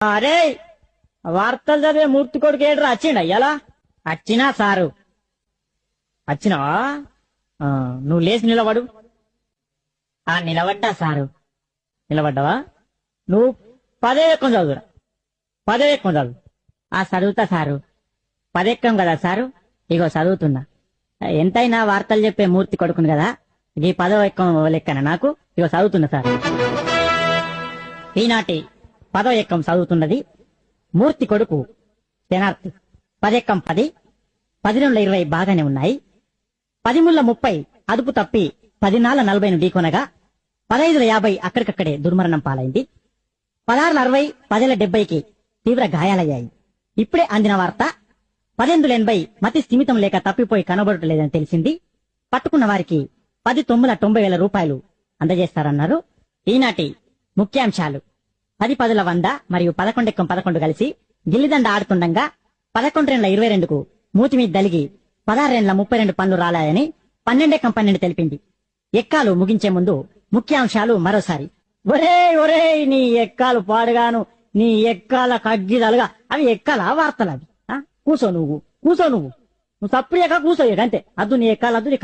అరే వార్తలు చదివే మూర్తి కొడుకు ఏడ్రా వచ్చిండ అయ్యాలా వచ్చినా సారు వచ్చినావా నువ్వు లేచి నిలబడు నిలబడ్డా సారు నిలబడ్డావా నువ్వు పదేకం చదువురా పదేకం చదువు చదువుతా సారు పదెక్కం కదా సారు ఇగో చదువుతున్నా ఎంతైనా వార్తలు చెప్పే మూర్తి కొడుకును కదా ఈ పదో ఎక్కం లెక్కన నాకు ఇగో చదువుతున్నా సార్ ఈనాటి పదో ఎక్కం చదువుతున్నది మూర్తి కొడుకు శనార్థి పదెక్కం 10 11 20 బాగానే ఉన్నాయి 10 ముళ్ళ 30 అదుపు తప్పి 14 40 ఢీకొనగా 15 50 అక్కడికక్కడే దుర్మరణం పాలైంది 16 60 10 70కి తీవ్ర గాయాలయ్యాయి ఇప్పుడే అందిన వార్త 18 80 మతి స్థిమితం లేక తప్పిపోయి కనబడటలేదని తెలిసింది పట్టుకున్న వారికి 10 9 90,000 రూపాయలు అందజేస్తారన్నారు ఈనాటి ముఖ్యాంశాలు 10 10 100 మరియు 11 ఎక్కం 11 కలిసి గిల్లిదండ ఆడుతుండగా 11 22కు మూతి మీద దలిగి 16 32 పనులు రాలాయని 12 ఎక్కం 12 తెలిపింది ఎక్కాలు ముగించే ముందు ముఖ్యాంశాలు మరోసారి ఒరే నీ ఎక్కాలు పాడుగాను నీ ఎక్కాల కగ్గిదలుగా అవి ఎక్కాల వార్తలు అవి కూసో నువ్వు సప్పుడు ఎక్క కూసో అంతే అద్దు నీ ఎక్కాలద్దు